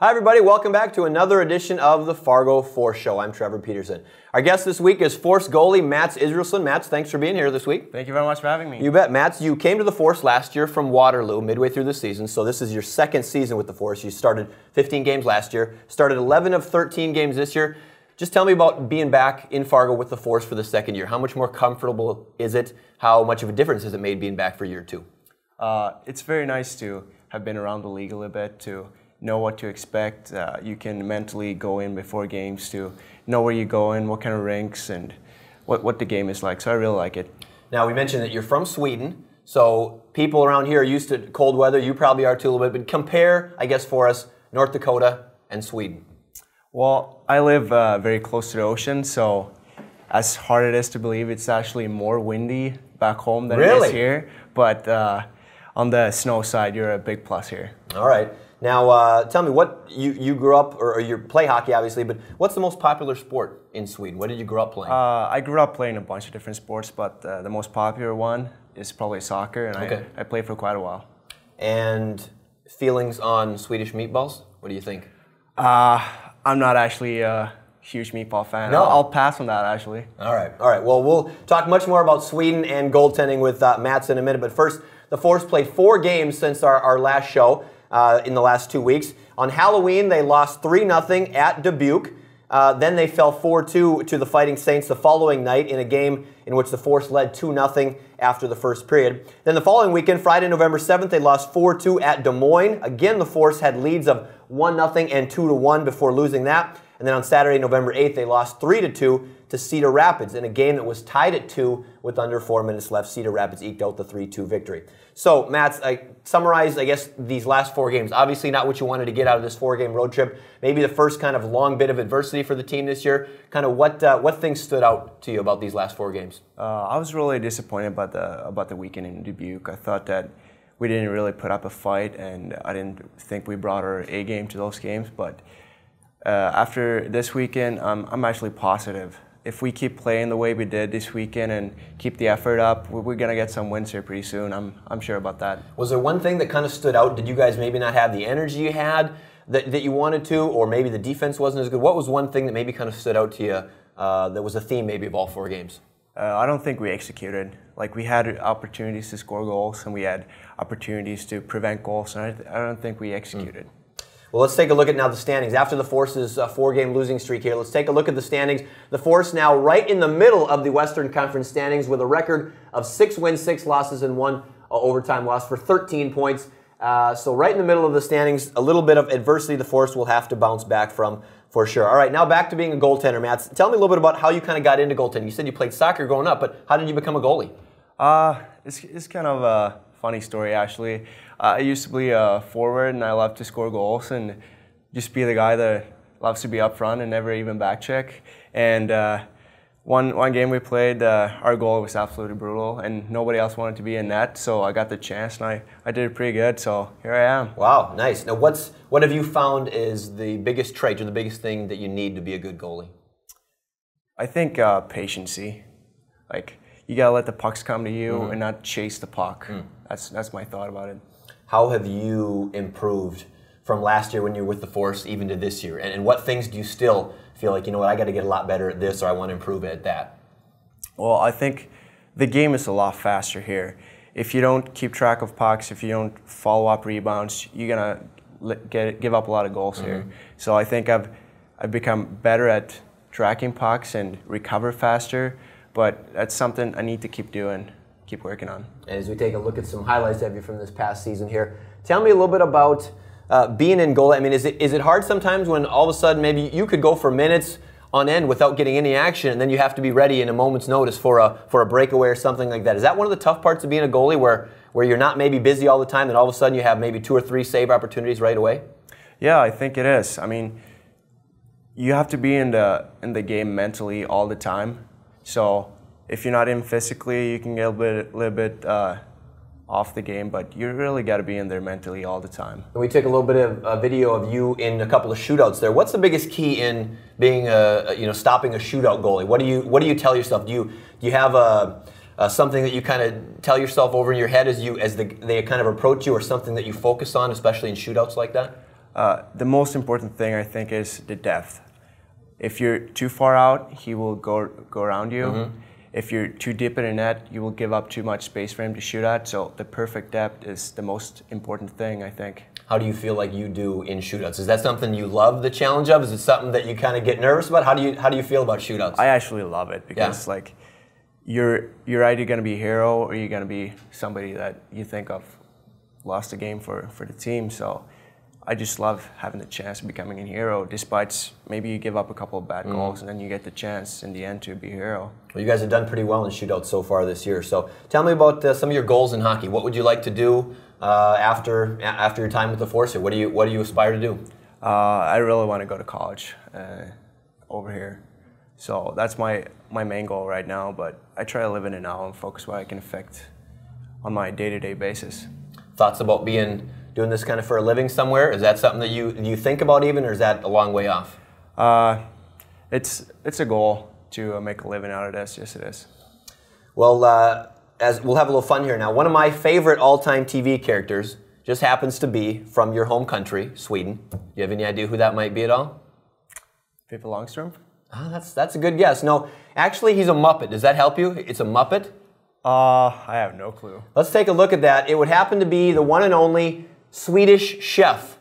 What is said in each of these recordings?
Hi everybody, welcome back to another edition of the Fargo Force Show. I'm Trevor Peterson. Our guest this week is Force goalie Mathias Israelsson. Mats, thanks for being here this week. Thank you very much for having me. You bet. Mats, you came to the Force last year from Waterloo, midway through the season, so this is your second season with the Force. You started 15 games last year, started 11 of 13 games this year. Just tell me about being back in Fargo with the Force for the second year. How much more comfortable is it? How much of a difference has it made being back for year two? It's very nice to have been around the league a little bit, to know what to expect. You can mentally go in before games to know where you're going, what kind of rinks, and what the game is like. So I really like it. Now, we mentioned that you're from Sweden, so people around here are used to cold weather. You probably are too a little bit, but compare, I guess, for us, North Dakota and Sweden. Well, I live very close to the ocean, so as hard it is to believe, it's actually more windy back home than it is here. But on the snow side, you're a big plus here. All right. Now, tell me, what you grew up, or you play hockey, obviously, but what's the most popular sport in Sweden? What did you grow up playing? I grew up playing a bunch of different sports, but the most popular one is probably soccer, and I played for quite a while. And feelings on Swedish meatballs? What do you think? I'm not actually a huge meatball fan. No. I'll pass on that, actually. All right. Well, we'll talk much more about Sweden and goaltending with Mats in a minute, but first, the Force played 4 games since our last show. In the last 2 weeks. On Halloween, they lost 3-0 at Dubuque. Then they fell 4-2 to the Fighting Saints the following night in a game in which the Force led 2-0 after the first period. Then the following weekend, Friday, November 7th, they lost 4-2 at Des Moines. Again, the Force had leads of 1-0 and 2-1 before losing that. And then on Saturday, November 8th, they lost 3-2 to Cedar Rapids in a game that was tied at 2 with under 4 minutes left. Cedar Rapids eked out the 3-2 victory. So, Mats, I summarize, I guess, these last 4 games. Obviously not what you wanted to get out of this 4-game road trip. Maybe the first kind of long bit of adversity for the team this year. Kind of what things stood out to you about these last 4 games? I was really disappointed about the weekend in Dubuque. I thought that we didn't really put up a fight, and I didn't think we brought our A game to those games. But after this weekend, I'm actually positive. If we keep playing the way we did this weekend and keep the effort up, we're going to get some wins here pretty soon. I'm sure about that. Was there one thing that kind of stood out? Did you guys maybe not have the energy you had that you wanted to, or maybe the defense wasn't as good? What was one thing that maybe kind of stood out to you that was a theme maybe of all 4 games? I don't think we executed. Like, we had opportunities to score goals, and we had opportunities to prevent goals, and I don't think we executed. Well, let's take a look at now the standings. After the Force's 4-game losing streak here, let's take a look at the standings. The Force now right in the middle of the Western Conference standings with a record of 6 wins, 6 losses, and 1 overtime loss for 13 points. So right in the middle of the standings, a little bit of adversity the Force will have to bounce back from for sure. All right, now back to being a goaltender, Mats. Tell me a little bit about how you kind of got into goaltending. You said you played soccer growing up, but how did you become a goalie? It's kind of a funny story, actually. I used to be a forward, and I love to score goals and just be the guy that loves to be up front and never even back check. And one game we played, our goal was absolutely brutal, and nobody else wanted to be in net, so I got the chance, and I did it pretty good, so here I am. Wow, nice. Now, what have you found is the biggest trait or the biggest thing that you need to be a good goalie? I think patience. Like, you got to let the pucks come to you and not chase the puck. That's my thought about it. How have you improved from last year when you were with the Force even to this year? And what things do you still feel like, you know what, I got to get a lot better at this, or I want to improve at that? Well, I think the game is a lot faster here. If you don't keep track of pucks, if you don't follow up rebounds, you're going to give up a lot of goals here. So I think I've become better at tracking pucks and recover faster, but that's something I need to keep doing. Keep working on. And as we take a look at some highlights of you from this past season here, tell me a little bit about being in goal. I mean, is it hard sometimes when all of a sudden maybe you could go for minutes on end without getting any action, and then you have to be ready in a moment's notice for a breakaway or something like that? Is that one of the tough parts of being a goalie, where you're not maybe busy all the time, and all of a sudden you have maybe 2 or 3 save opportunities right away? Yeah, I think it is. I mean, you have to be in the game mentally all the time. So if you're not in physically, you can get a little bit off the game, but you really got to be in there mentally all the time. And we took a little bit of a video of you in a couple of shootouts there. What's the biggest key in being stopping a shootout goalie? What do you tell yourself? Do you have something that you kind of tell yourself over in your head as they kind of approach you, or something that you focus on, especially in shootouts like that? The most important thing, I think, is the depth. If you're too far out, he will go around you. Mm-hmm. If you're too deep in the net, you will give up too much space for him to shoot at. So the perfect depth is the most important thing, I think. How do you feel like you do in shootouts? Is that something you love the challenge of? Is it something that you kind of get nervous about? How do you feel about shootouts? I actually love it because like you're either going to be a hero or you're going to be somebody that you think of lost a game for the team. So I just love having the chance of becoming a hero, despite maybe you give up a couple of bad goals and then you get the chance in the end to be a hero. Well, you guys have done pretty well in shootouts so far this year. So tell me about some of your goals in hockey. What would you like to do after your time with the Force here? What do you aspire to do? I really want to go to college over here. So that's my main goal right now, but I try to live in it now and focus what I can affect on my day-to-day basis. Thoughts about doing this kind of for a living somewhere? Is that something that you think about even, or is that a long way off? It's a goal to make a living out of this. Yes, it is. Well, as we'll have a little fun here now. One of my favorite all-time TV characters just happens to be from your home country, Sweden. Do you have any idea who that might be at all? Pippi Longstrump? That's a good guess. No, actually, he's a Muppet. Does that help you? It's a Muppet? I have no clue. Let's take a look at that. It would happen to be the one and only Swedish Chef.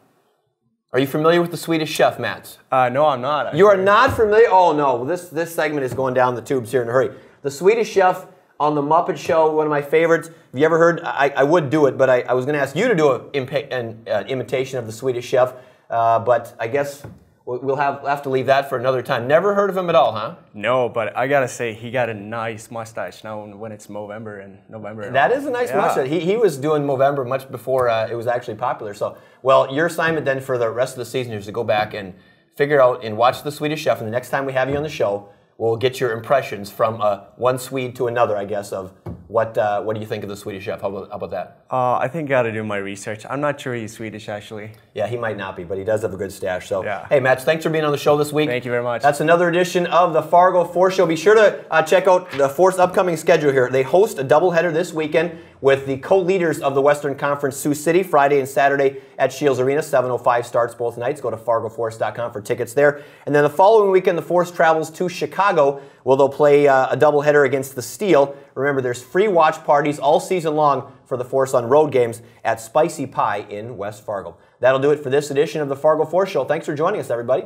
Are you familiar with the Swedish Chef, Mats? No, I'm not. Actually. You are not familiar? Oh, no. This segment is going down the tubes here in a hurry. The Swedish Chef on the Muppet Show, one of my favorites. Have you ever heard? I would do it, but I was going to ask you to do an imitation of the Swedish Chef, but I guess we'll have to leave that for another time. Never heard of him at all, huh? No, but I gotta say he got a nice mustache now when it's November. That is a nice mustache. He was doing Movember much before it was actually popular. So, well, your assignment then for the rest of the season is to go back and figure out and watch the Swedish Chef. And the next time we have you on the show, we'll get your impressions from one Swede to another, I guess, of what do you think of the Swedish Chef? How about that? I think I got to do my research. I'm not sure he's Swedish, actually. Yeah, he might not be, but he does have a good stash. So, yeah. Hey, Mats, thanks for being on the show this week. Thank you very much. That's another edition of the Fargo Force Show. Be sure to check out the Force upcoming schedule here. They host a doubleheader this weekend with the co-leaders of the Western Conference, Sioux City, Friday and Saturday at Shields Arena. 7:05 starts both nights. Go to fargoforce.com for tickets there. And then the following weekend, the Force travels to Chicago, where they'll play a doubleheader against the Steel. Remember, there's free watch parties all season long for the Force on road games at Spicy Pie in West Fargo. That'll do it for this edition of the Fargo Force Show. Thanks for joining us, everybody.